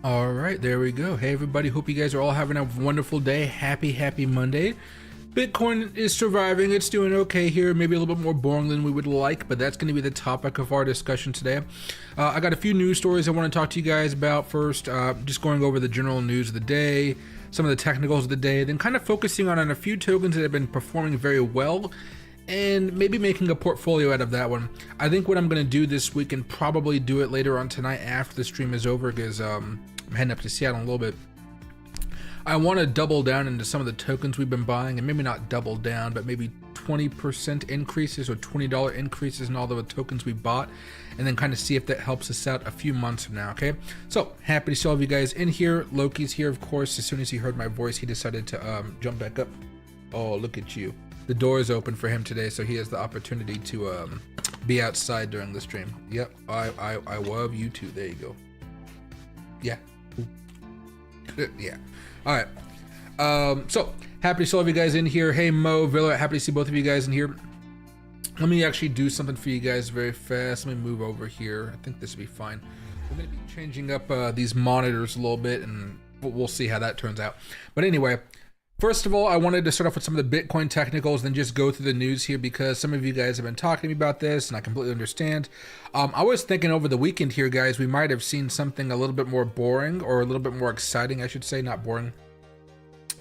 All right, there we go. Hey, everybody. Hope you guys are all having a wonderful day. Happy Monday. Bitcoin is surviving. It's doing okay here. Maybe a little bit more boring than we would like, but that's going to be the topic of our discussion today. I got a few news stories I want to talk to you guys about first. Just going over the general news of the day, some of the technicals of the day, then kind of focusing on a few tokens that have been performing very well, and maybe making a portfolio out of that one. I think what I'm going to do this week, and probably do it later on tonight after the stream is over, because I'm heading up to Seattle in a little bit. I want to double down into some of the tokens we've been buying, and maybe not double down, but maybe 20% increases or $20 increases in all the tokens we bought, and then kind of see if that helps us out a few months from now. Okay, so happy to see all of you guys in here. Loki's here, of course. As soon as he heard my voice, he decided to jump back up. Oh, look at you. The door is open for him today, so he has the opportunity to be outside during the stream. Yep, I love you too. There you go. Yeah. Yeah. All right. So happy to see all of you guys in here. Hey, Mo, Villa, happy to see both of you guys in here. Let me actually do something for you guys very fast. Let me move over here. I think this will be fine. We're going to be changing up these monitors a little bit, and we'll see how that turns out. But anyway, first of all, I wanted to start off with some of the Bitcoin technicals, then just go through the news here, because some of you guys have been talking to me about this, and I completely understand. I was thinking over the weekend here, guys, we might have seen something a little bit more boring, or a little bit more exciting, I should say, not boring,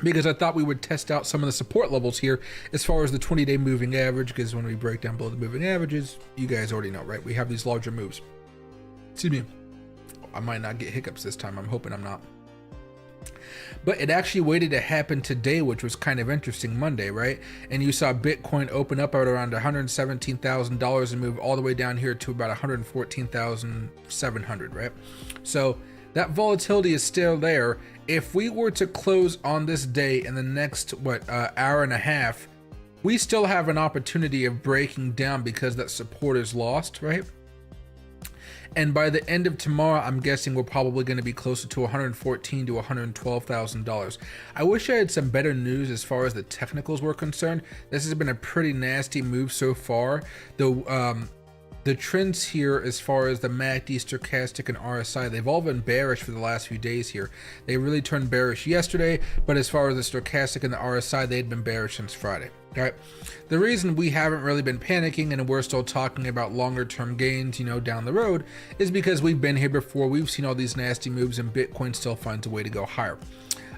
because I thought we would test out some of the support levels here as far as the 20-day moving average, because when we break down below the moving averages, you guys already know, right? We have these larger moves. Excuse me. I might not get hiccups this time. I'm hoping I'm not. But it actually waited to happen today, which was kind of interesting, Monday, right? And you saw Bitcoin open up at around $117,000 and move all the way down here to about 114,700, right? So that volatility is still there. If we were to close on this day in the next, hour and a half, we still have an opportunity of breaking down because that support is lost, right? And by the end of tomorrow, I'm guessing we're probably going to be closer to $114,000 to $112,000. I wish I had some better news as far as the technicals were concerned. This has been a pretty nasty move so far. The trends here as far as the MACD, stochastic, and RSI, they've all been bearish for the last few days here. They really turned bearish yesterday, but as far as the stochastic and the RSI, they had been bearish since Friday. All right. The reason we haven't really been panicking and we're still talking about longer term gains, down the road, is because we've been here before. We've seen all these nasty moves, and Bitcoin still finds a way to go higher.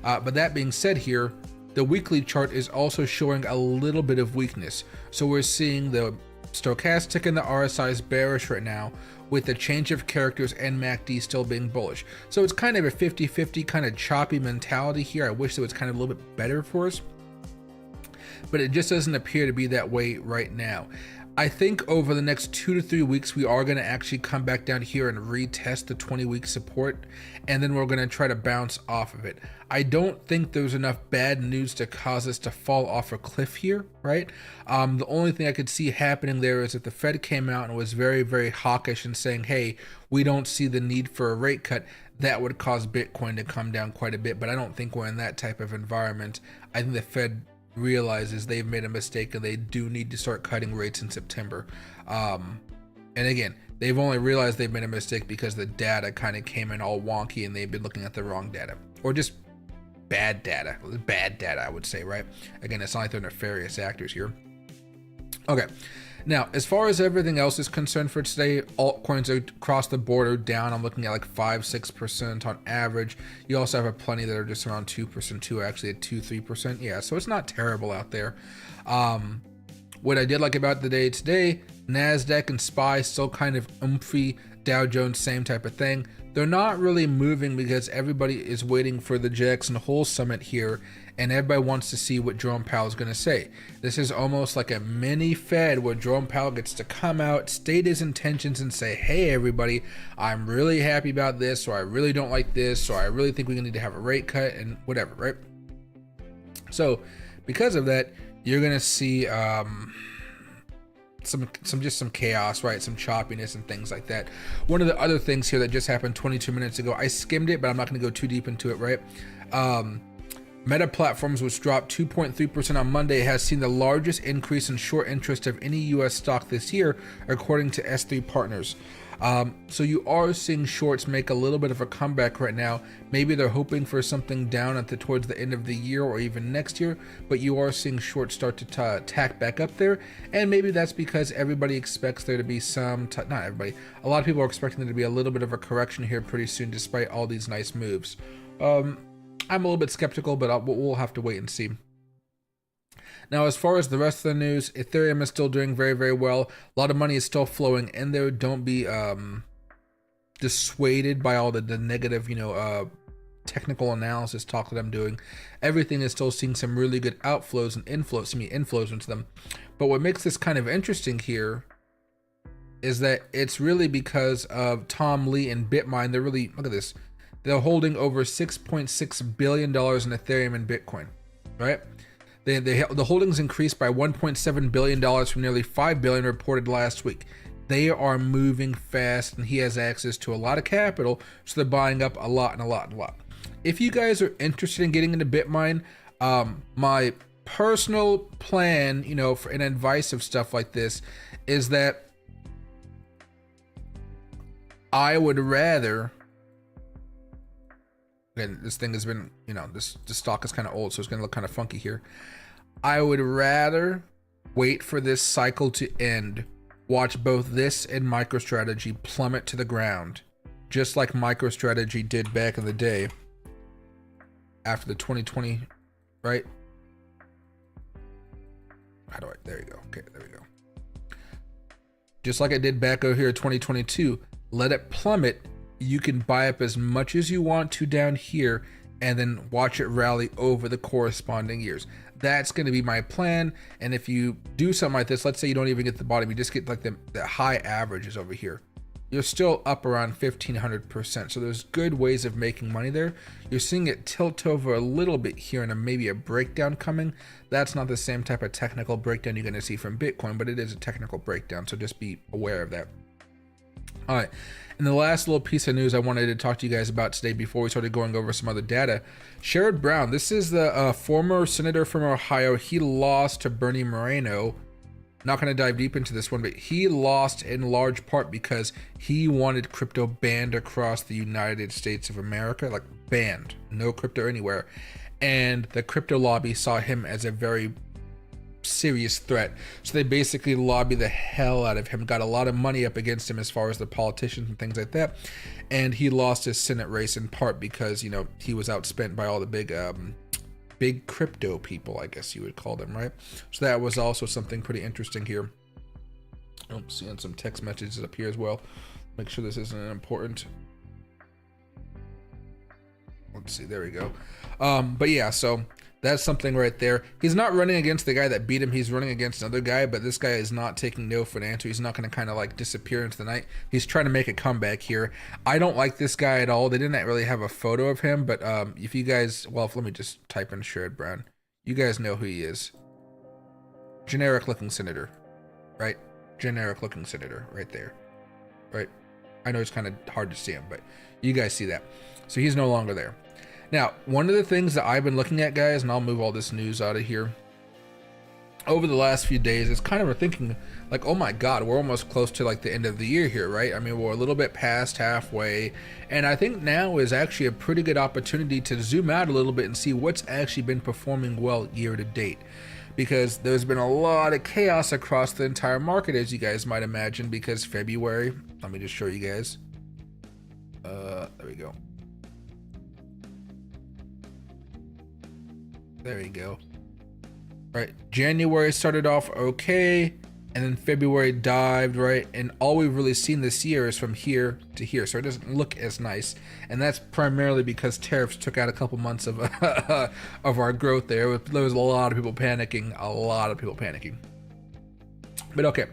But that being said here, the weekly chart is also showing a little bit of weakness. So we're seeing the stochastic and the RSI is bearish right now, with the change of characters and MACD still being bullish. So it's kind of a 50-50 kind of choppy mentality here. I wish it was kind of a little bit better for us, but it just doesn't appear to be that way right now. I think over the next 2 to 3 weeks, we are going to actually come back down here and retest the 20-week support, and then we're going to try to bounce off of it. I don't think there's enough bad news to cause us to fall off a cliff here, right? The only thing I could see happening there is if the Fed came out and was very, very hawkish and saying, hey, we don't see the need for a rate cut, that would cause Bitcoin to come down quite a bit. But I don't think we're in that type of environment. I think the Fed realizes they've made a mistake and they do need to start cutting rates in September. And again, they've only realized they've made a mistake because the data kind of came in all wonky and they've been looking at the wrong data, or just bad data, I would say, right? Again, it's not like they're nefarious actors here. Okay. Now, as far as everything else is concerned for today, altcoins across the board are down. I'm looking at like 5-6% on average. You also have plenty that are just around 2% too, actually at 2-3%. Yeah, so it's not terrible out there. What I did like about the day today, NASDAQ and SPY still kind of oomphy. Dow Jones, same type of thing. They're not really moving because everybody is waiting for the Jackson Hole summit here, and everybody wants to see what Jerome Powell is going to say. This is almost like a mini Fed where Jerome Powell gets to come out, state his intentions, and say, hey, everybody, I'm really happy about this, or I really don't like this, or I really think we need to have a rate cut, and whatever, right? So because of that, you're going to see some chaos, right? Some choppiness and things like that. One of the other things here that just happened 22 minutes ago, I skimmed it, but I'm not going to go too deep into it, right? Meta Platforms, which dropped 2.3% on Monday, has seen the largest increase in short interest of any U.S. stock this year, according to S3 Partners. So you are seeing shorts make a little bit of a comeback right now. Maybe they're hoping for something down towards the end of the year or even next year, but you are seeing shorts start to tack back up there. And maybe that's because everybody expects there to be not everybody, a lot of people are expecting there to be a little bit of a correction here pretty soon, despite all these nice moves. I'm a little bit skeptical, but we'll have to wait and see. Now, as far as the rest of the news, Ethereum is still doing very, very well. A lot of money is still flowing in there. Don't be dissuaded by all the negative, technical analysis talk that I'm doing. Everything is still seeing some really good outflows and inflows into them. But what makes this kind of interesting here is that it's really because of Tom Lee and Bitmine. They're really, look at this. They're holding over $6.6 billion in Ethereum and Bitcoin, right? The holdings increased by $1.7 billion from nearly $5 billion reported last week. They are moving fast, and he has access to a lot of capital, so they're buying up a lot and a lot and a lot. If you guys are interested in getting into Bitmine, my personal plan, for an advice of stuff like this, is that I would rather. And this thing has been, this stock is kind of old, so it's going to look kind of funky here. I would rather wait for this cycle to end, watch both this and MicroStrategy plummet to the ground, just like MicroStrategy did back in the day after the 2020, right? There you go. Okay, there we go. Just like I did back over here 2022, let it plummet. You can buy up as much as you want to down here and then watch it rally over the corresponding years. That's going to be my plan. And if you do something like this, let's say you don't even get the bottom, you just get like the high averages over here, you're still up around 1,500%. So there's good ways of making money there. You're seeing it tilt over a little bit here and maybe a breakdown coming. That's not the same type of technical breakdown you're going to see from Bitcoin, but it is a technical breakdown. So just be aware of that. All right, and the last little piece of news I wanted to talk to you guys about today before we started going over some other data. Sherrod Brown, this is the former senator from Ohio. He lost to Bernie Moreno. Not going to dive deep into this one, but he lost in large part because he wanted crypto banned across the United States of America, like banned, no crypto anywhere. And the crypto lobby saw him as a very serious threat, so they basically lobbied the hell out of him, got a lot of money up against him as far as the politicians and things like that, and he lost his Senate race in part because he was outspent by all the big crypto people, I guess you would call them, right? So that was also something pretty interesting here. I'm seeing some text messages up here as well. Make sure this isn't important. Let's see, there we go. But yeah, so that's something right there. He's not running against the guy that beat him. He's running against another guy, but this guy is not taking no for an answer. He's not going to kind of like disappear into the night. He's trying to make a comeback here. I don't like this guy at all. They didn't really have a photo of him, but if you guys, let me just type in Sherrod Brown. You guys know who he is. Generic looking senator, right? Generic looking senator right there, right? I know it's kind of hard to see him, but you guys see that. So he's no longer there. Now, one of the things that I've been looking at, guys, and I'll move all this news out of here, over the last few days is kind of thinking like, oh my God, we're almost close to like the end of the year here, right? I mean, we're a little bit past halfway, and I think now is actually a pretty good opportunity to zoom out a little bit and see what's actually been performing well year to date. Because there's been a lot of chaos across the entire market, as you guys might imagine, because February, let me just show you guys. There we go. There you go. Right, January started off okay, and then February dived, right? And all we've really seen this year is from here to here, so it doesn't look as nice. And that's primarily because tariffs took out a couple months of of our growth there. There was a lot of people panicking, But okay,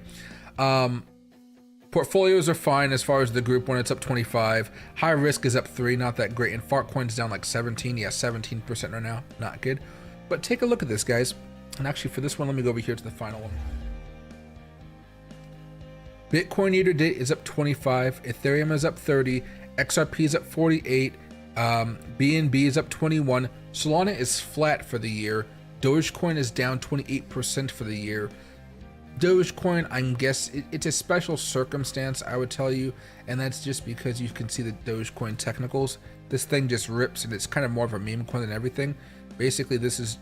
portfolios are fine as far as the group when it's up 25. High risk is up 3, not that great. And Fartcoin's down like 17, yeah, 17% right now, not good. But take a look at this, guys. And actually for this one, let me go over here to the final one. Bitcoin year to date is up 25, Ethereum is up 30, XRP is up 48, BNB is up 21, Solana is flat for the year, Dogecoin is down 28% for the year, Dogecoin, I guess it's a special circumstance, I would tell you, and that's just because you can see the Dogecoin technicals. This thing just rips, and it's kind of more of a meme coin than everything. Basically, this is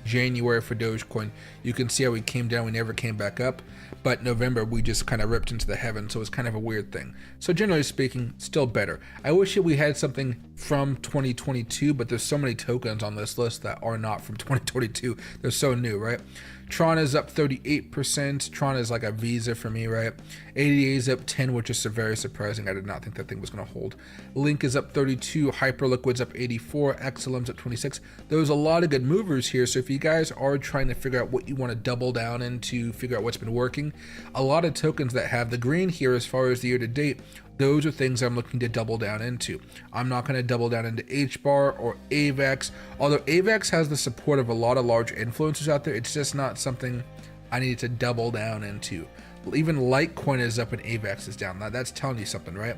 January for Dogecoin. You can see how we came down, we never came back up, but November we just kind of ripped into the heavens, so it's kind of a weird thing. So generally speaking, still better. I wish that we had something from 2022, but there's so many tokens on this list that are not from 2022. They're so new, right? Tron is up 38%. Tron is like a Visa for me, right? ADA is up 10, which is very surprising. I did not think that thing was going to hold. Link is up 32. Hyperliquid's up 84. XLM's up 26. There's a lot of good movers here. So if you guys are trying to figure out what you want to double down into, figure out what's been working, a lot of tokens that have the green here as far as the year to date, those are things I'm looking to double down into. I'm not going to double down into HBAR or AVAX, although AVAX has the support of a lot of large influencers out there. It's just not something I need to double down into. Even Litecoin is up and AVAX is down. Now that's telling you something, right?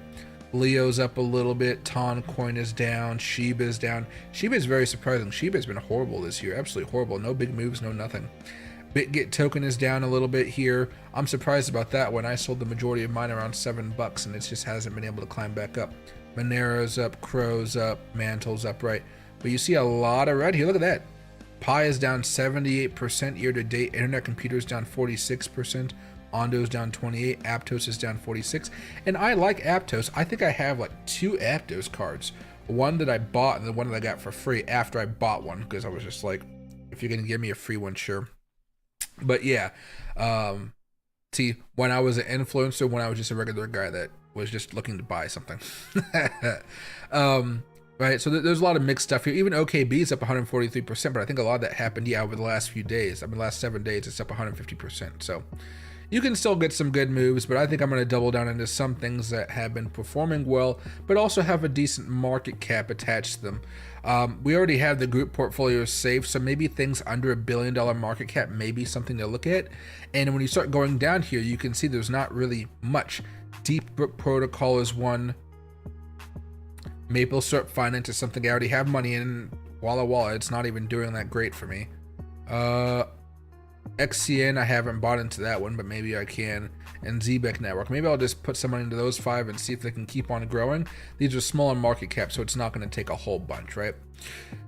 Leo's up a little bit. Toncoin is down. Shiba is down. Shiba is very surprising. Shiba has been horrible this year. Absolutely horrible. No big moves, no nothing. BitGet token is down a little bit here. I'm surprised about that when I sold the majority of mine around $7 and it just hasn't been able to climb back up. Monero's up, Crow's up, Mantle's up, right? But you see a lot of red here. Look at that. Pi is down 78% year to date. Internet Computer's down 46%. Ondo's down 28. Aptos is down 46. And I like Aptos. I think I have like 2 Aptos cards. One that I bought and the one that I got for free after I bought one, because I was just like, if you're going to give me a free one, sure. But yeah, see, when I was an influencer, when I was just a regular guy that was just looking to buy something, right? So there's a lot of mixed stuff here. Even OKB is up 143%, but I think a lot of that happened, yeah, over the last few days. I mean, the last 7 days, it's up 150%. So you can still get some good moves, but I think I'm going to double down into some things that have been performing well, but also have a decent market cap attached to them. We already have the group portfolio safe, so maybe things under $1 billion market cap may be something to look at. And when you start going down here, you can see there's not really much. Deepbrook Protocol is one. Maple Syrup Finance is something I already have money in. Walla Walla, it's not even doing that great for me. XCN, I haven't bought into that one, but maybe I can. And Zbeck Network, maybe I'll just put some money into those 5 and see if they can keep on growing. These are smaller market caps, so it's not going to take a whole bunch, right?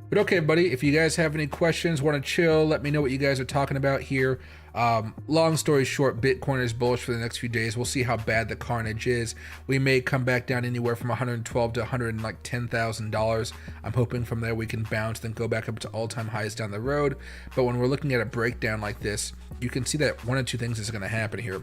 But okay, buddy, if you guys have any questions, want to chill, let me know what you guys are talking about here. Long story short, Bitcoin is bullish for the next few days. We'll see how bad the carnage is. We may come back down anywhere from $112 to $110,000. I'm hoping from there we can bounce, then go back up to all-time highs down the road. But when we're looking at a breakdown like this, you can see that one of 2 things is going to happen here.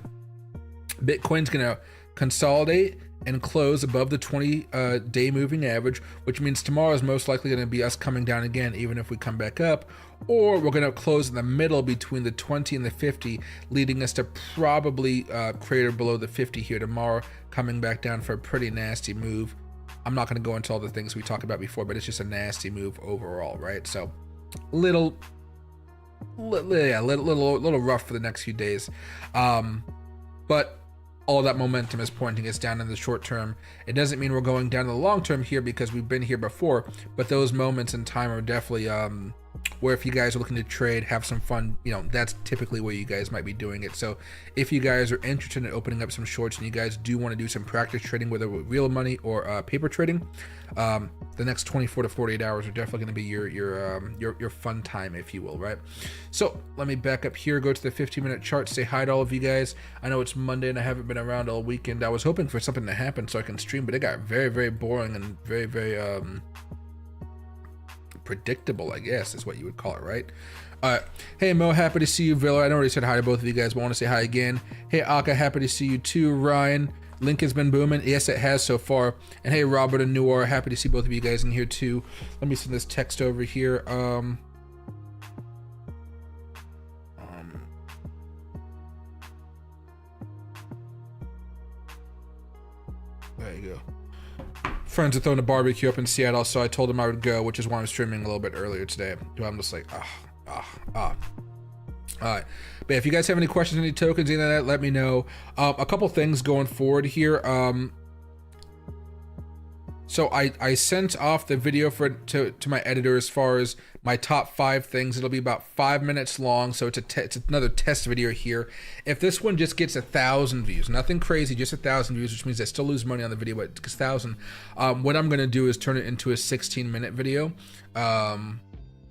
Bitcoin's going to consolidate and close above the 20-day moving average, which means tomorrow is most likely going to be us coming down again, even if we come back up, or we're going to close in the middle between the 20 and the 50, leading us to probably crater below the 50 here tomorrow, coming back down for a pretty nasty move. I'm not going to go into all the things we talked about before, but it's just a nasty move overall, right? So little rough for the next few days, but all that momentum is pointing us down in the short term. It doesn't mean we're going down in the long term here, because we've been here before, but those moments in time are definitely where if you guys are looking to trade, have some fun, you know, that's typically where you guys might be doing it. So if you guys are interested in opening up some shorts and you guys do want to do some practice trading, whether with real money or paper trading, the next 24 to 48 hours are definitely going to be your fun time, if you will, right? So let me back up here, go to the 15-minute chart, say hi to all of you guys. I know it's Monday and I haven't been around all weekend. I was hoping for something to happen so I can stream, but it got very, very boring and very, very predictable, I guess is what you would call it, right? Hey Mo, happy to see you. Villa, I already said hi to both of you guys, but I want to say hi again. Hey Aka, happy to see you too. Ryan, Link has been booming. Yes, it has so far. And hey Robert and Noor, happy to see both of you guys in here too. Let me send this text over here. There you go. Friends are throwing a barbecue up in Seattle, so I told them I would go, which is why I'm streaming a little bit earlier today. I'm just like, all right. But if you guys have any questions, any tokens, anything like that, let me know. A couple things going forward here. So I sent off the video to my editor as far as my top 5 things. It'll be about 5 minutes long, so it's another test video here. If this one just gets 1,000 views, nothing crazy, just 1,000 views, which means I still lose money on the video, but it's 1,000. What I'm gonna do is turn it into a 16-minute video.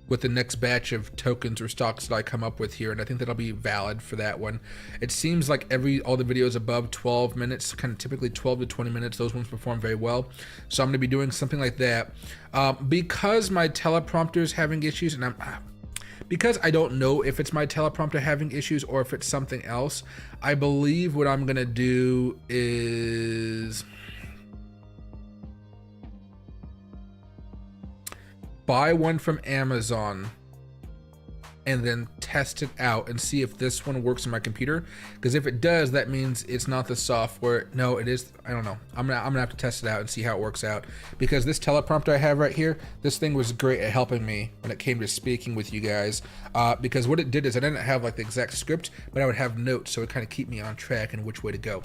With the next batch of tokens or stocks that I come up with here, and I think that'll be valid for that one. It seems like all the videos above 12 minutes, kind of typically 12 to 20 minutes, those ones perform very well. So I'm gonna be doing something like that. Because my teleprompter is having issues, and because I don't know if it's my teleprompter having issues or if it's something else, I believe what I'm gonna do is buy one from Amazon and then test it out and see if this one works on my computer. Because if it does, that means it's not the software. No, it is. I don't know. I'm gonna have to test it out and see how it works out. Because this teleprompter I have right here, this thing was great at helping me when it came to speaking with you guys. Because what it did is I didn't have like the exact script, but I would have notes, so it kind of keep me on track and which way to go.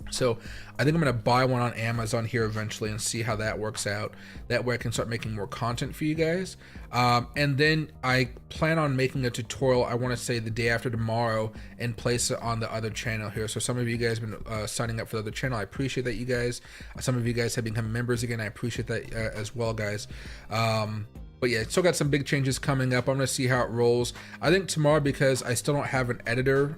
So I think I'm gonna buy one on Amazon here eventually and see how that works out. That way I can start making more content for you guys. And then I plan on making a tutorial, I wanna say the day after tomorrow, and place it on the other channel here. So some of you guys have been signing up for the other channel. I appreciate that, you guys. Some of you guys have become members again. I appreciate that as well, guys. But yeah, still got some big changes coming up. I'm gonna see how it rolls. I think tomorrow, because I still don't have an editor,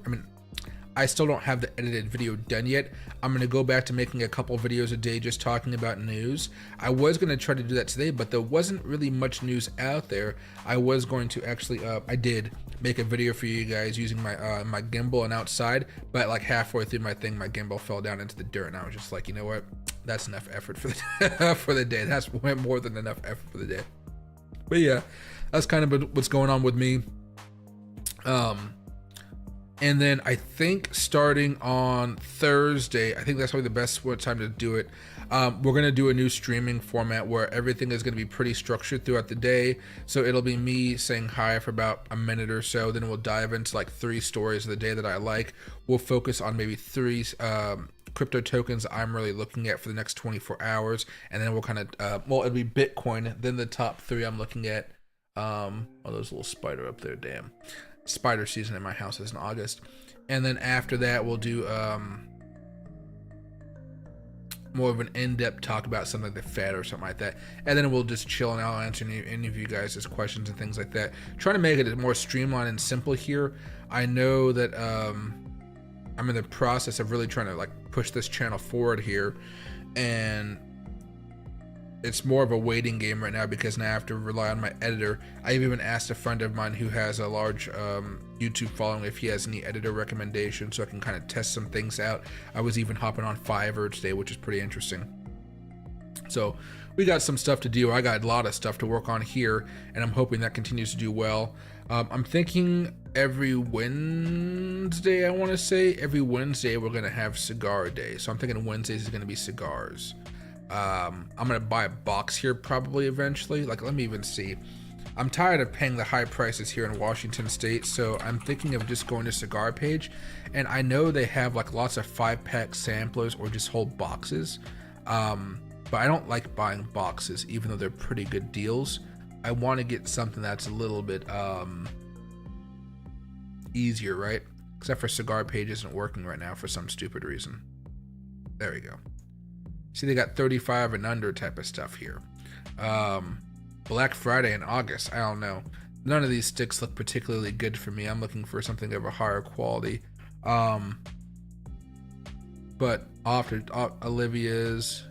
I still don't have the edited video done yet, I'm going to go back to making a couple videos a day just talking about news. I was going to try to do that today, but there wasn't really much news out there. I was going to actually, I did make a video for you guys using my my gimbal and outside, but like halfway through my thing, my gimbal fell down into the dirt, and I was just like, you know what? That's enough effort for the, for the day. That's way more than enough effort for the day. But yeah, that's kind of what's going on with me. And then I think starting on Thursday, I think that's probably the best time to do it. We're gonna do a new streaming format where everything is gonna be pretty structured throughout the day. So it'll be me saying hi for about a minute or so. Then we'll dive into like 3 stories of the day that I like. We'll focus on maybe 3 crypto tokens I'm really looking at for the next 24 hours. And then we'll kind of, well, it'll be Bitcoin. Then the top 3 I'm looking at, oh, there's a little spider up there, damn. Spider season in my house is in August. And then after that we'll do more of an in-depth talk about something like the Fed or something like that, and then we'll just chill and I'll answer any of you guys' questions and things like that, trying to make it more streamlined and simple here. I know that I'm in the process of really trying to like push this channel forward here, and it's more of a waiting game right now because now I have to rely on my editor. I've even asked a friend of mine who has a large YouTube following if he has any editor recommendations so I can kind of test some things out. I was even hopping on Fiverr today, which is pretty interesting. So we got some stuff to do. I got a lot of stuff to work on here, and I'm hoping that continues to do well. I'm thinking every Wednesday, I want to say, every Wednesday we're going to have cigar day. So I'm thinking Wednesdays is going to be cigars. I'm gonna buy a box here probably eventually. Like, let me even see. I'm tired of paying the high prices here in Washington State, so I'm thinking of just going to Cigar Page, and I know they have like lots of 5-pack samplers or just whole boxes, but I don't like buying boxes even though they're pretty good deals. I want to get something that's a little bit easier, right? Except for Cigar Page isn't working right now for some stupid reason. There we go. See, they got 35 and under type of stuff here. Black Friday in August, I don't know. None of these sticks look particularly good for me. I'm looking for something of a higher quality. But after Olivia's,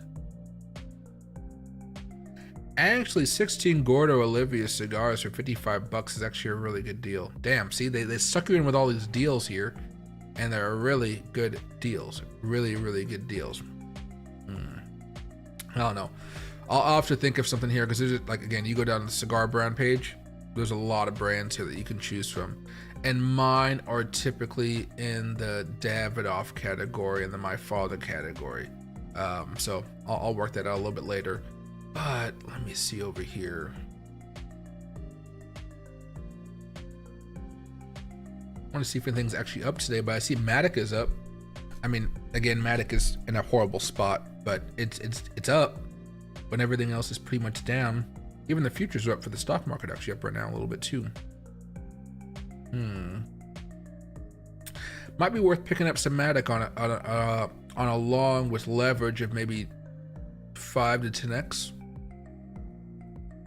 actually 16 Gordo Olivia cigars for 55 bucks is actually a really good deal. Damn, see, they suck you in with all these deals here, and they're really good deals. Really, really good deals. I don't know. I'll have to think of something here because there's, like, again, you go down to the cigar brand page, there's a lot of brands here that you can choose from, and mine are typically in the Davidoff category and the My Father category. So I'll work that out a little bit later. But let me see over here. I want to see if anything's actually up today, but I see Matic is up. I mean, again, Matic is in a horrible spot, but it's up. when everything else is pretty much down. Even the futures are up for the stock market, actually up right now a little bit too. Might be worth picking up some Matic on a long with leverage of maybe 5 to 10x.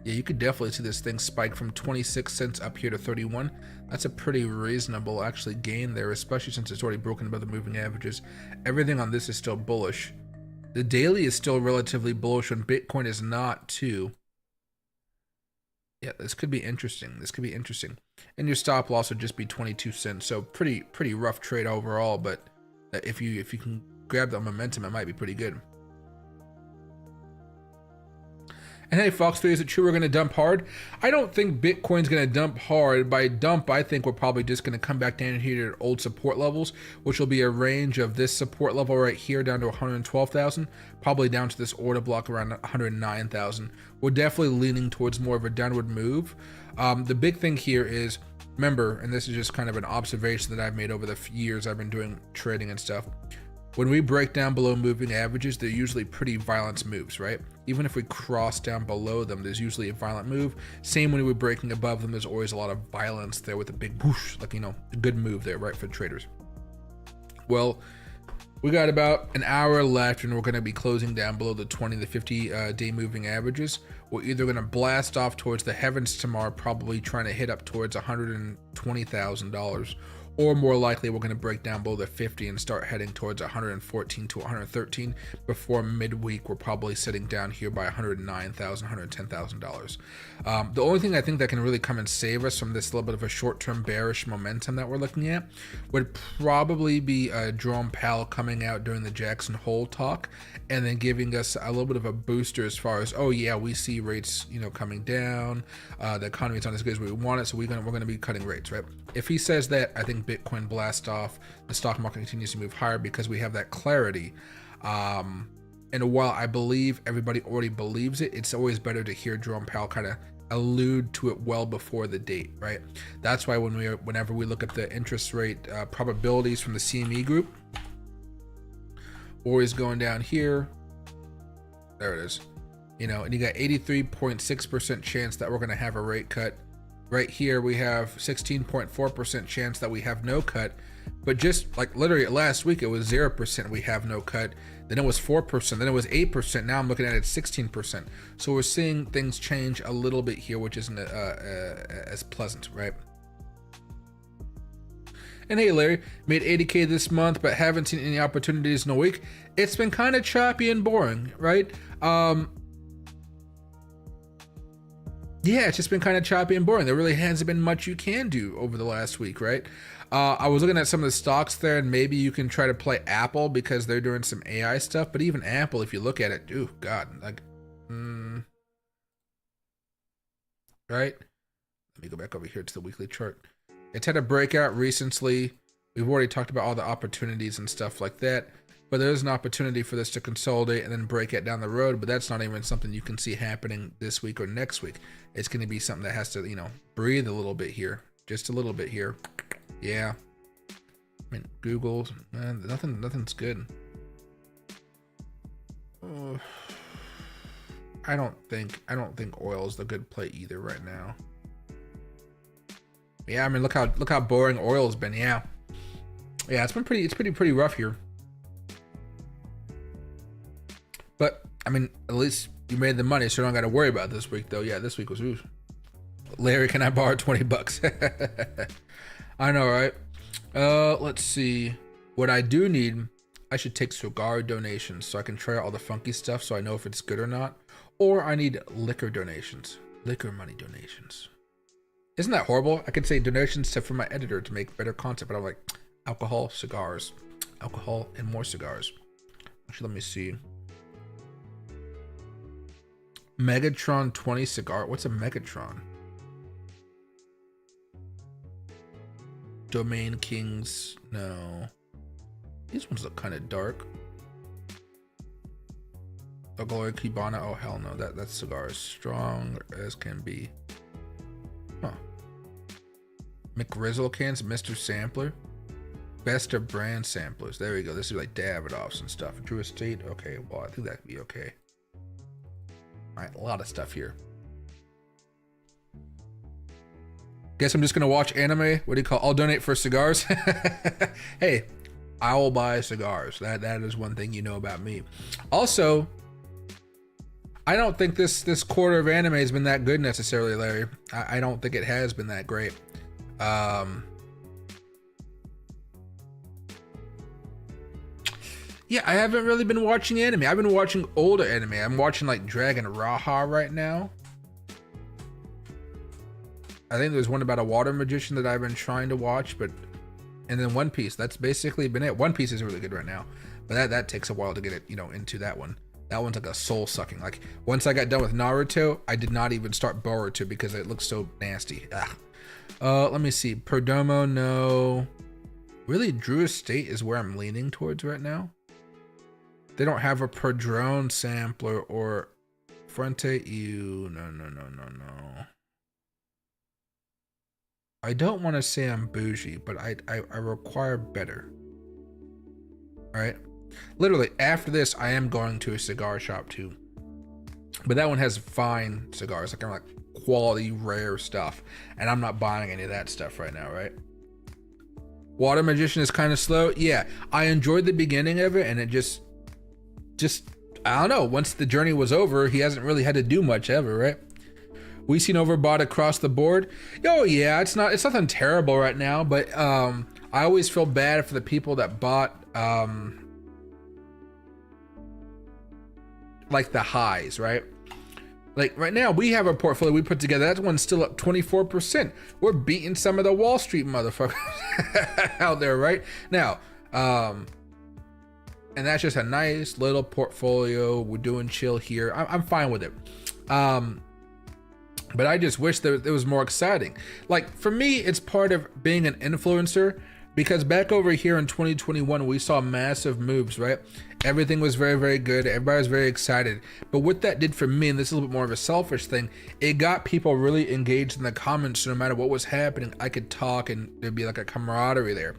Yeah, you could definitely see this thing spike from 26 cents up here to 31. That's a pretty reasonable actually gain there, especially since it's already broken above the moving averages. Everything on this is still bullish. The daily is still relatively bullish when Bitcoin is not too. Yeah, this could be interesting. This could be interesting. And your stop loss would just be 22 cents. So pretty rough trade overall, but if you can grab that momentum, it might be pretty good. And hey, Fox, is it true we're going to dump hard? I don't think Bitcoin's going to dump hard. By dump, I think we're probably just going to come back down here to old support levels, which will be a range of this support level right here down to 112,000, probably down to this order block around 109,000. We're definitely leaning towards more of a downward move. The big thing here is, remember, and this is just kind of an observation that I've made over the years I've been doing trading and stuff. When we break down below moving averages, they're usually pretty violent moves, right? Even if we cross down below them, there's usually a violent move. Same when we're breaking above them, there's always a lot of violence there with a big whoosh, like, you know, a good move there, right, for traders. Well, we got about an hour left and we're going to be closing down below the 20 to 50 day moving averages. We're either going to blast off towards the heavens tomorrow, probably trying to hit up towards $120,000, or more likely we're going to break down below the 50 and start heading towards 114 to 113 before midweek. We're probably sitting down here by $109,000, $110,000. The only thing I think that can really come and save us from this little bit of a short-term bearish momentum that we're looking at would probably be Jerome Powell coming out during the Jackson Hole talk and then giving us a little bit of a booster as far as, oh yeah, we see rates, you know, coming down, the economy is not as good as we want it, so we're going to be cutting rates, right? If he says that, I think Bitcoin blasts off, the stock market continues to move higher because we have that clarity. And while I believe everybody already believes it, it's always better to hear Jerome Powell kind of allude to it well before the date, right? That's why whenever we look at the interest rate probabilities from the CME group, always going down here, there it is, you know, and you got 83.6% chance that we're going to have a rate cut. Right here, we have 16.4% chance that we have no cut, but just like literally last week, it was 0%. We have no cut. Then it was 4%. Then it was 8%. Now I'm looking at it 16%. So we're seeing things change a little bit here, which isn't as pleasant, right? And hey, Larry, made 80K this month, but haven't seen any opportunities in a week. It's been kind of choppy and boring, right? Yeah, it's just been kind of choppy and boring. There really hasn't been much you can do over the last week, right? I was looking at some of the stocks there, and maybe you can try to play Apple because they're doing some AI stuff. But even Apple, if you look at it, oh God, like, right? Let me go back over here to the weekly chart. It's had a breakout recently. We've already talked about all the opportunities and stuff like that. But there's an opportunity for this to consolidate and then break it down the road. But that's not even something you can see happening this week or next week. It's going to be something that has to, you know, breathe a little bit here. Just a little bit here. Yeah. I mean, Google, man, nothing's good. I don't think oil is the good play either right now. Yeah, I mean, look how boring oil's been. Yeah, it's pretty rough here. But I mean, at least you made the money, so you don't got to worry about this week, though. Yeah, this week was ooh. Larry, can I borrow $20? I know, right? Let's see. What I do need, I should take cigar donations so I can try out all the funky stuff so I know if it's good or not. Or I need liquor donations, liquor money donations. Isn't that horrible? I could say donations for my editor to make better content, but I'm like, alcohol, cigars, alcohol, and more cigars. Actually, let me see. Megatron 20 cigar. What's a Megatron? Domain Kings. No. These ones look kind of dark. A Gloria Cubana. Oh, hell no. That cigar is strong as can be. Huh. McRizzle cans. Mr. Sampler. Best of brand samplers. There we go. This is like Davidoffs and stuff. Drew Estate. Okay. Well, I think that could be okay. All right, a lot of stuff here. Guess I'm just gonna watch anime. What do you call? I'll donate for cigars. Hey, I will buy cigars. That is one thing you know about me. Also, I don't think this quarter of anime has been that good necessarily, Larry. I don't think it has been that great. Yeah, I haven't really been watching anime. I've been watching older anime. I'm watching like Dragon Raha right now. I think there's one about a water magician that I've been trying to watch, and then One Piece. That's basically been it. One Piece is really good right now, but that takes a while to get it, into that one. That one's like a soul sucking. Like once I got done with Naruto, I did not even start Boruto because it looks so nasty. Let me see. Perdomo, no. Really, Drew Estate is where I'm leaning towards right now. They don't have a Padrone sampler or Fronte. Ew, no. I don't want to say I'm bougie, but I require better. All right. Literally, after this, I am going to a cigar shop too. But that one has fine cigars, like quality, rare stuff. And I'm not buying any of that stuff right now, right? Water Magician is kind of slow. Yeah, I enjoyed the beginning of it, and it just I don't know. Once the journey was over, he hasn't really had to do much ever, right? We seen overbought across the board. Oh yeah, it's nothing terrible right now, but I always feel bad for the people that bought like the highs, right? Like right now, we have a portfolio we put together. That one's still up 24%. We're beating some of the Wall Street motherfuckers out there right now. And that's just a nice little portfolio. We're doing chill here. I'm fine with it. But I just wish that it was more exciting. Like for me, it's part of being an influencer, because back over here in 2021, we saw massive moves, right? Everything was very, very good. Everybody was very excited. But what that did for me, and this is a little bit more of a selfish thing, it got people really engaged in the comments. So no matter what was happening, I could talk and there'd be like a camaraderie there.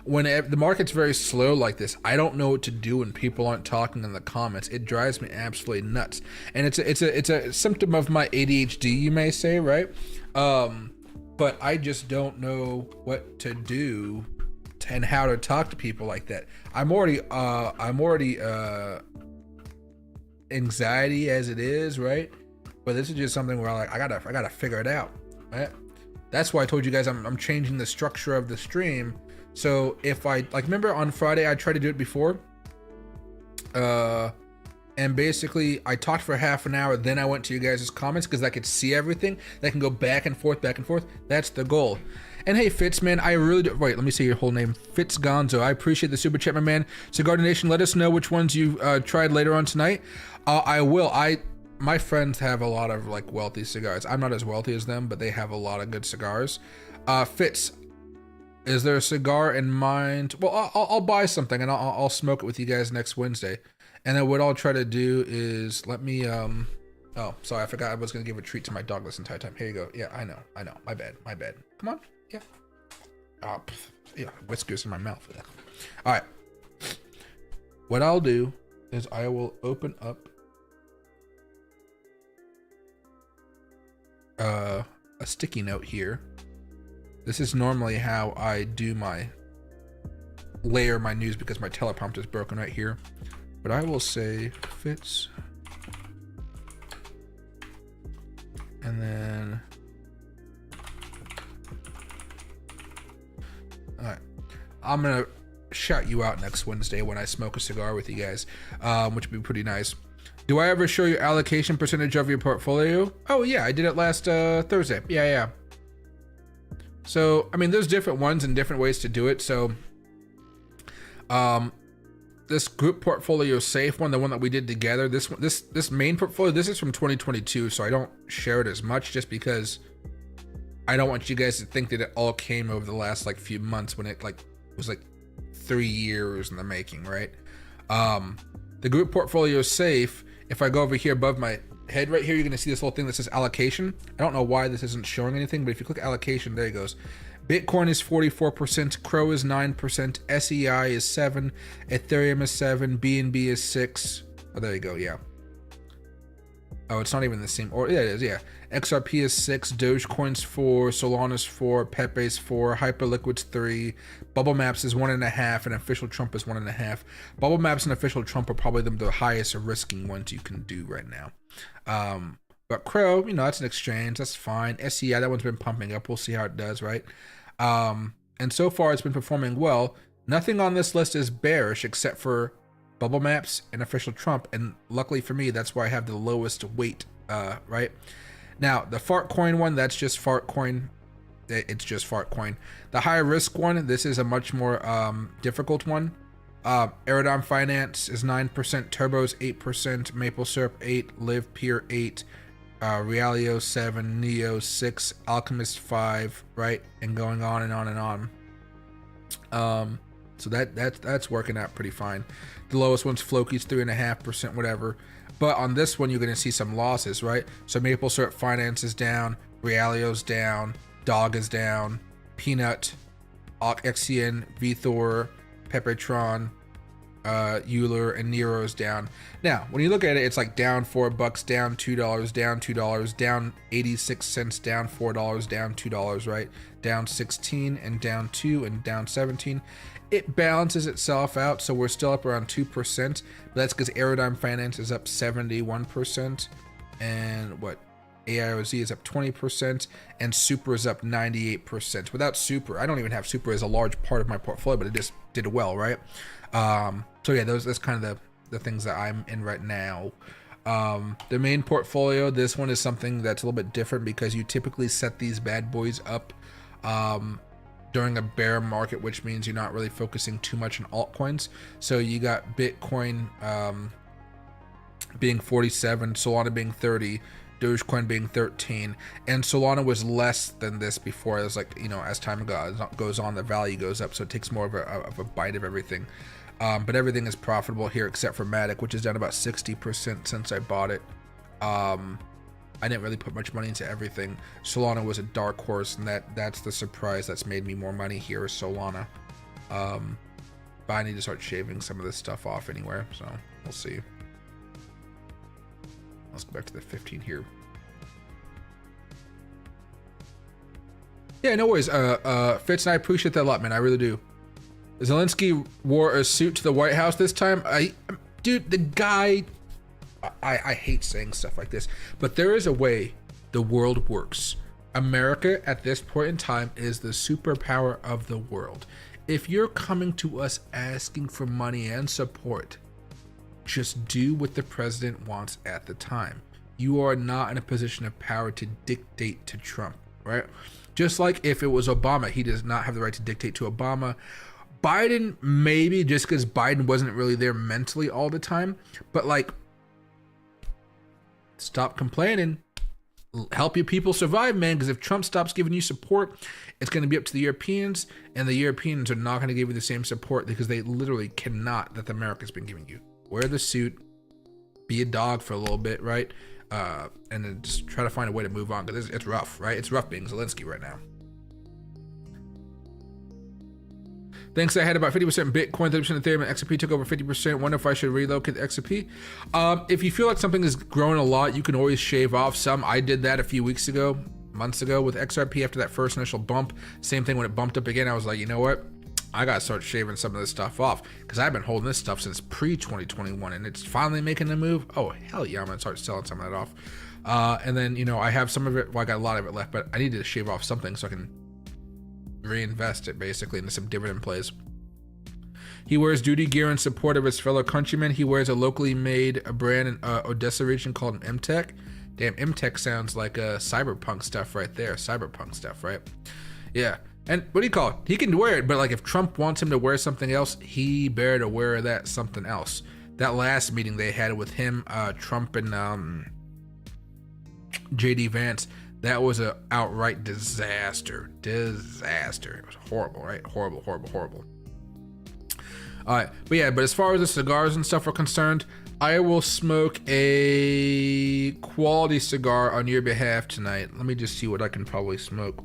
When the market's very slow like this, I don't know what to do when people aren't talking in the comments. It drives me absolutely nuts. And it's a symptom of my ADHD, you may say, right? But I just don't know what to do and how to talk to people like that. I'm already anxiety as it is, right? But this is just something where I gotta figure it out, right? That's why I told you guys I'm changing the structure of the stream. So if I remember on Friday I tried to do it before, and basically I talked for half an hour, then I went to you guys' comments because I could see everything. I can go back and forth. That's the goal. And hey, Fitz, man, I really do. Wait, let me say your whole name. Fitz Gonzo. I appreciate the super chat, my man. Cigar Nation, let us know which ones you tried later on tonight. I will. My friends have a lot of like wealthy cigars. I'm not as wealthy as them, but they have a lot of good cigars. Fitz, is there a cigar in mind? Well, I'll buy something and I'll smoke it with you guys next Wednesday. And then what I'll try to do is let me oh, sorry, I forgot I was gonna give a treat to my dog this entire time. Here you go. Yeah, I know. My bad. Come on. Yeah. Yeah, whiskers in my mouth. All right. What I'll do is I will open up a sticky note here. This is normally how I do layer my news because my teleprompter is broken right here. But I will say Fitz. And then all right, I'm gonna shout you out next Wednesday when I smoke a cigar with you guys, which would be pretty nice. Do I ever show you allocation percentage of your portfolio? Oh yeah, I did it last Thursday. Yeah. So I mean, there's different ones and different ways to do it. So this group portfolio safe one, the one that we did together, this main portfolio, this is from 2022, so I don't share it as much just because I don't want you guys to think that it all came over the last like few months when it was like 3 years in the making, right? The group portfolio is safe. If I go over here above my head right here, you're gonna see this little thing that says allocation. I don't know why this isn't showing anything, but if you click allocation, there it goes. Bitcoin is 44%, Crow is 9%, SEI is 7%, Ethereum is 7%, BNB is 6%. Oh, there you go, yeah. Oh, it's not even the same. Or yeah, it is. Yeah, XRP is 6, Dogecoin's 4, Solana's 4, Pepe's 4, Hyperliquid's 3, Bubble Maps is 1.5, and Official Trump is 1.5. Bubble Maps and Official Trump are probably the highest risking ones you can do right now. But Crow, that's an exchange. That's fine. SEI, that one's been pumping up. We'll see how it does, right? And so far, it's been performing well. Nothing on this list is bearish except for Bubble Maps and Official Trump, and luckily for me, that's where I have the lowest weight, right? Now, the Fart Coin one, that's just Fart Coin. It's just Fart Coin. The high risk one, this is a much more difficult one. Aerodom Finance is 9%, Turbo's 8%, Maple Syrup 8, Live Peer 8, Realio 7, Neo 6, Alchemist 5, right? And going on and on and on. So that's working out pretty fine. The lowest one's Floki's 3.5%, whatever. But on this one, you're going to see some losses, right? So Maple Syrup Finance is down, Realio's down, Dog is down, Peanut, XCN, Vthor, Pepetron, Euler, and Nero's down. Now, when you look at it, it's like down $4, down $2, down $2, down 86 cents, down $4, down $2, right? Down 16 and down 2 and down 17. It balances itself out, so we're still up around 2%. But that's because Aerodime Finance is up 71%, and AIOZ is up 20%, and Super is up 98%. Without Super, I don't even have Super as a large part of my portfolio, but it just did well, right? So yeah, that's kind of the things that I'm in right now. The main portfolio, this one is something that's a little bit different because you typically set these bad boys up during a bear market, which means you're not really focusing too much on altcoins. So you got Bitcoin being 47, Solana being 30, Dogecoin being 13, and Solana was less than this before. It was like, as time goes on, the value goes up, so it takes more of a bite of everything. But everything is profitable here except for Matic, which is down about 60% since I bought it. I didn't really put much money into everything. Solana was a dark horse, and that's the surprise that's made me more money here is Solana. But I need to start shaving some of this stuff off anywhere, so we'll see. Let's go back to the 15 here. Yeah, no worries. Fitz, and I appreciate that a lot, man. I really do. Zelensky wore a suit to the White House this time. Dude, the guy... I hate saying stuff like this, but there is a way the world works. America at this point in time is the superpower of the world. If you're coming to us asking for money and support, just do what the president wants at the time. You are not in a position of power to dictate to Trump, right? Just like if it was Obama, he does not have the right to dictate to Obama. Biden, maybe, just because Biden wasn't really there mentally all the time, but like, stop complaining. Help your people survive, man, because if Trump stops giving you support, it's going to be up to the Europeans, and the Europeans are not going to give you the same support because they literally cannot that America's been giving you. Wear the suit, be a dog for a little bit, right? And then just try to find a way to move on, because it's rough, right? It's rough being Zelensky right now. Thanks, I had about 50% Bitcoin, 30% Ethereum, and XRP took over 50%. Wonder if I should relocate the XRP. If you feel like something is growing a lot, you can always shave off some. I did that a few months ago with XRP after that first initial bump. Same thing when it bumped up again. I was like, you know what? I gotta start shaving some of this stuff off because I've been holding this stuff since pre-2021 and it's finally making the move. Oh, hell yeah, I'm gonna start selling some of that off. And then, I have some of it, well, I got a lot of it left, but I need to shave off something so I can reinvest it basically into some dividend plays. He wears duty gear in support of his fellow countrymen. He wears a locally made brand in Odessa region called an MTech. Damn, MTech sounds like cyberpunk stuff right there. Cyberpunk stuff, right? Yeah. And what do you call it? He can wear it, but like if Trump wants him to wear something else, he better to wear that something else. That last meeting they had with him, Trump and JD Vance, that was an outright disaster. It was horrible, right? Horrible. All right, but as far as the cigars and stuff are concerned, I will smoke a quality cigar on your behalf tonight. Let me just see what I can probably smoke.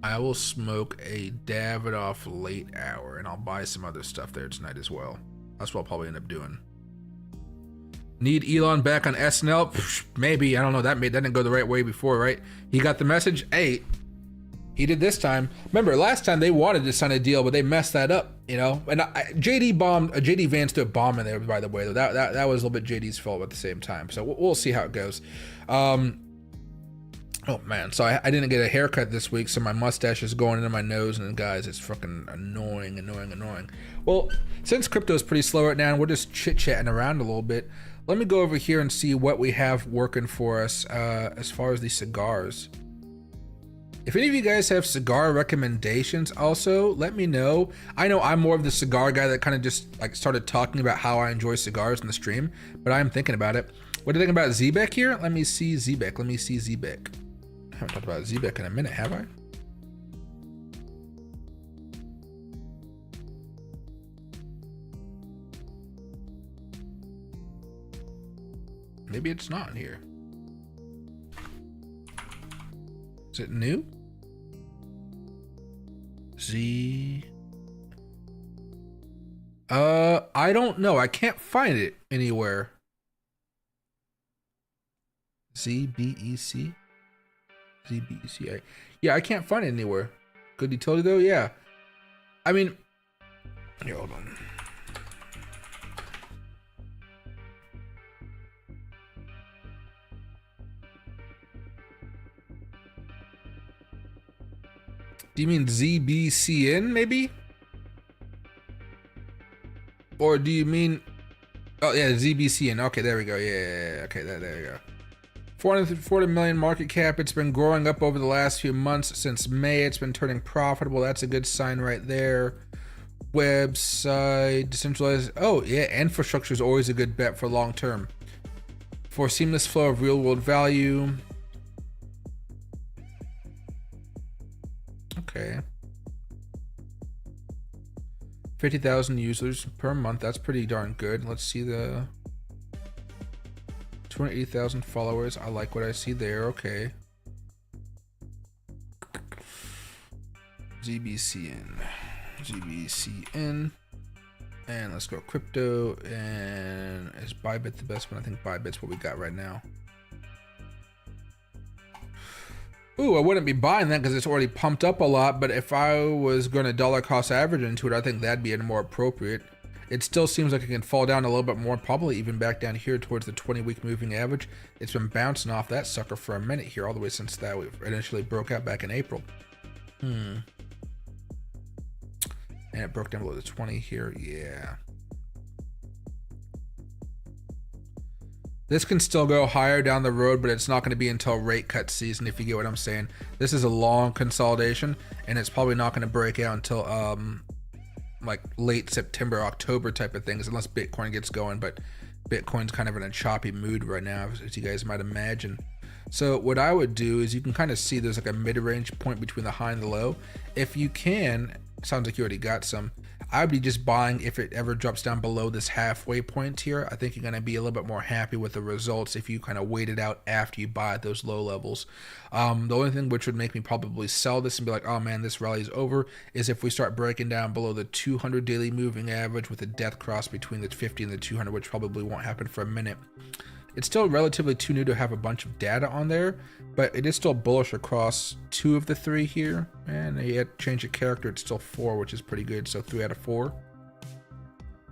I will smoke a Davidoff late hour, and I'll buy some other stuff there tonight as well. That's what I'll probably end up doing. Need Elon back on SNL? Maybe. I don't know. That didn't go the right way before, right? He got the message. Hey, he did this time. Remember, last time they wanted to sign a deal, but they messed that up, you know? And JD Vance did a bomb in there, by the way. Though. That was a little bit JD's fault at the same time. So we'll see how it goes. Oh man, so I didn't get a haircut this week, so my mustache is going into my nose, and guys, it's fucking annoying. Well, since crypto is pretty slow right now, and we're just chit-chatting around a little bit, let me go over here and see what we have working for us as far as these cigars. If any of you guys have cigar recommendations also, let me know. I know I'm more of the cigar guy that kind of just like started talking about how I enjoy cigars in the stream, but I'm thinking about it. What do you think about Zbeck here? Let me see Zbeck. I haven't talked about Zbeck in a minute, have I? Maybe it's not in here. Is it new? I don't know. I can't find it anywhere. ZBEC? ZBCA. Yeah, I can't find it anywhere. Good utility though, yeah. I mean, here, hold on. Do you mean ZBCN maybe? Or do you mean, oh yeah, ZBCN. Okay, there we go. Yeah. Okay, there we go. 440 million market cap. It's been growing up over the last few months. Since May, it's been turning profitable. That's a good sign right there. Website, decentralized. Oh yeah, infrastructure is always a good bet for long term. For seamless flow of real world value. Okay. 50,000 users per month. That's pretty darn good. Let's see the 280,000 followers. I like what I see there. Okay. ZBCN. And let's go crypto. And is Bybit the best one? I think Bybit's what we got right now. Ooh, I wouldn't be buying that because it's already pumped up a lot. But if I was going to dollar cost average into it, I think that'd be more appropriate. It still seems like it can fall down a little bit more, probably even back down here towards the 20-week moving average. It's been bouncing off that sucker for a minute here, all the way since that we initially broke out back in April. And it broke down below the 20 here. Yeah. This can still go higher down the road, but it's not going to be until rate cut season, if you get what I'm saying. This is a long consolidation, and it's probably not going to break out until like late September, October type of things, unless Bitcoin gets going. But Bitcoin's kind of in a choppy mood right now, as you guys might imagine. So what I would do is, you can kind of see there's like a mid-range point between the high and the low. If you can, sounds like you already got some, I'd be just buying if it ever drops down below this halfway point here. I think you're going to be a little bit more happy with the results if you kind of wait it out after you buy at those low levels. The only thing which would make me probably sell this and be like, oh man, this rally is over, is if we start breaking down below the 200 daily moving average with a death cross between the 50 and the 200, which probably won't happen for a minute. It's still relatively too new to have a bunch of data on there, but it is still bullish across 2 of the 3 here. And you had change of character, it's still 4, which is pretty good. So 3 out of 4.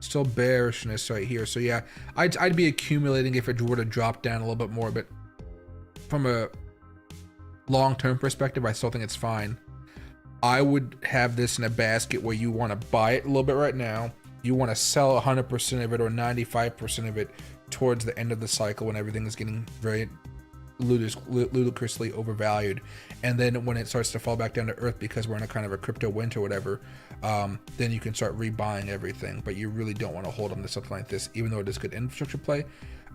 Still bearishness right here. So yeah, I'd be accumulating if it were to drop down a little bit more, but from a long-term perspective, I still think it's fine. I would have this in a basket where you want to buy it a little bit right now. You want to sell 100% of it or 95% of it towards the end of the cycle when everything is getting very ludicrously overvalued, and then when it starts to fall back down to earth because we're in a kind of a crypto winter or whatever, then you can start rebuying everything. But you really don't want to hold on to something like this, even though it is good infrastructure play.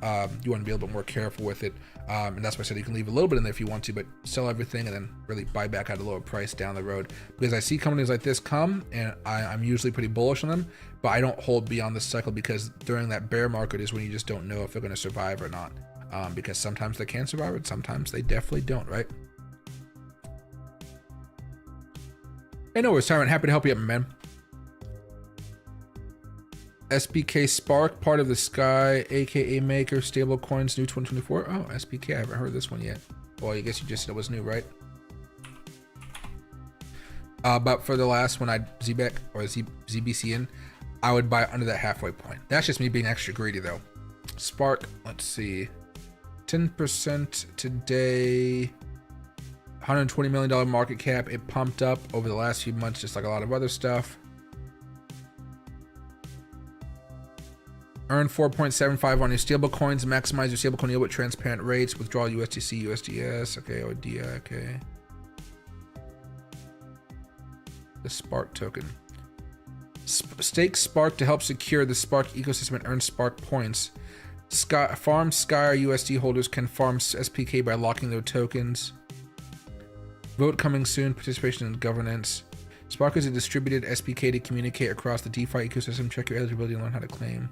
You want to be a little bit more careful with it, and that's why I said you can leave a little bit in there if you want to, but sell everything and then really buy back at a lower price down the road, because I see companies like this come, and I'm usually pretty bullish on them, but I don't hold beyond this cycle, because during that bear market is when you just don't know if they're going to survive or not, because sometimes they can survive it, sometimes they definitely don't, right? Hey, no worries, Tyrant. Happy to help you out, man. SPK Spark, part of the Sky, aka Maker, stablecoins, new 2024. Oh, SPK, I haven't heard this one yet. Well, I guess you just said it was new, right? But for the last one, ZBEC or ZBCN, I would buy under that halfway point. That's just me being extra greedy, though. Spark, let's see, 10% today, $120 million market cap. It pumped up over the last few months, just like a lot of other stuff. Earn 4.75 on your stablecoins. Maximize your stablecoin yield with transparent rates. Withdraw USDC, USDS. Okay, ODI. Okay. The Spark token. Stake Spark to help secure the Spark ecosystem and earn Spark points. Farm Sky or USD holders can farm SPK by locking their tokens. Vote coming soon. Participation in governance. Spark is a distributed SPK to communicate across the DeFi ecosystem. Check your eligibility and learn how to claim.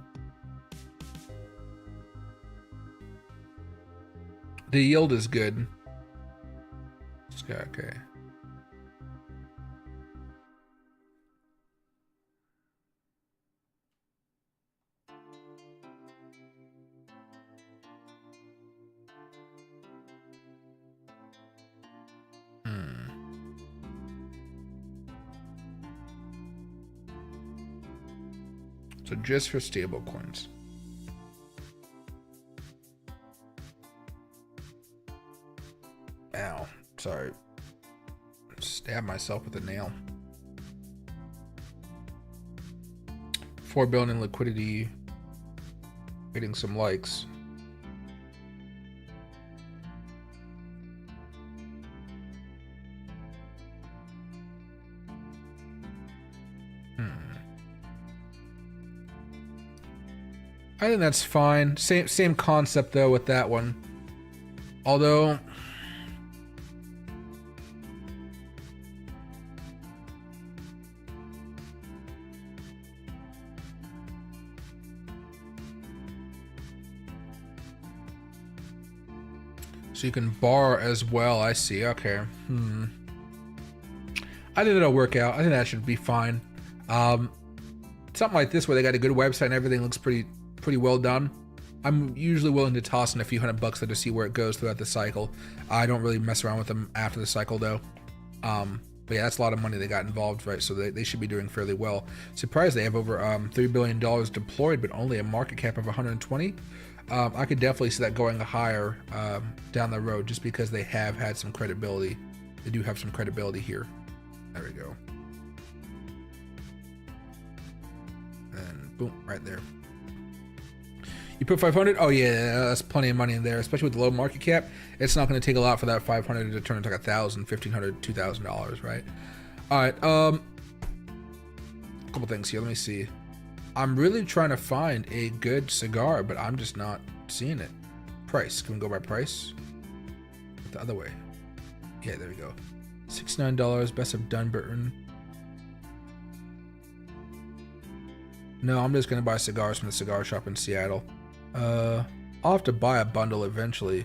The yield is good. Okay. So just for stable coins. Ow, sorry. Stab myself with a nail. 4 billion in liquidity. Getting some likes. I think that's fine. Same concept though with that one. Although so you can borrow as well. I see. Okay. I think it'll work out. I think that should be fine. Something like this where they got a good website and everything looks pretty well done. I'm usually willing to toss in a few $100 there to see where it goes throughout the cycle. I don't really mess around with them after the cycle though. But yeah, that's a lot of money they got involved, right? So they should be doing fairly well. Surprised they have over $3 billion deployed, but only a market cap of 120. I could definitely see that going higher down the road just because they have had some credibility. They do have some credibility here. There we go. And boom, right there. You put 500? Oh yeah, that's plenty of money in there, especially with the low market cap. It's not going to take a lot for that 500 to turn into like $1,000, $1,500, $2,000, right? All right. A couple things here. Let me see. I'm really trying to find a good cigar, but I'm just not seeing it. Price. Can we go by price? The other way. Yeah, there we go. $69. Best of Dunbarton. No, I'm just going to buy cigars from the cigar shop in Seattle. I'll have to buy a bundle eventually.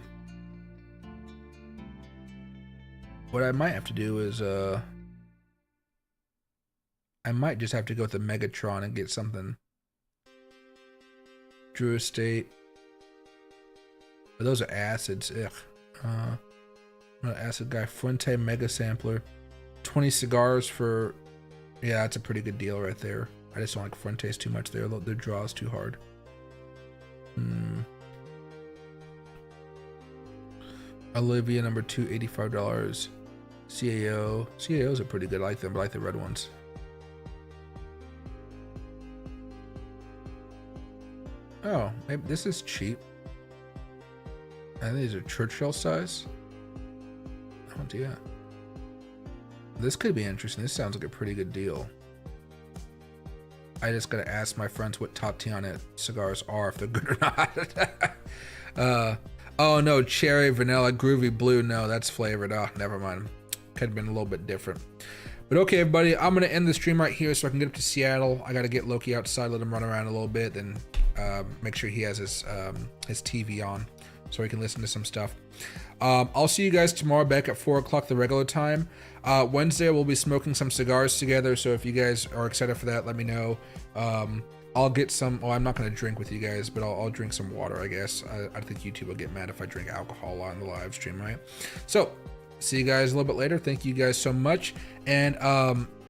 What I might have to do is, I might just have to go with the Megatron and get something. Drew Estate. But those are acids. Ugh. I'm not an acid guy. Fuente Mega Sampler. 20 cigars for... Yeah, that's a pretty good deal right there. I just don't like Fuentes too much there. Their draw is too hard. Olivia number 2, $85. CAO. CAOs are pretty good. I like them, but I like the red ones. Oh, maybe this is cheap. I think these are Churchill size. Oh dear. This could be interesting. This sounds like a pretty good deal. I just gotta ask my friends what Tatiana cigars are, if they're good or not. Oh no, cherry, vanilla, groovy blue. No, that's flavored. Oh, never mind. Could have been a little bit different. But okay, everybody, I'm gonna end the stream right here so I can get up to Seattle. I gotta get Loki outside, let him run around a little bit, then make sure he has his TV on so he can listen to some stuff. I'll see you guys tomorrow back at 4 o'clock the regular time. Wednesday we'll be smoking some cigars together, so if you guys are excited for that, let me know. I'll get some. Well, I'm not going to drink with you guys, but I'll drink some water, I guess. I think YouTube will get mad if I drink alcohol on the live stream, right? So see you guys a little bit later. Thank you guys so much. And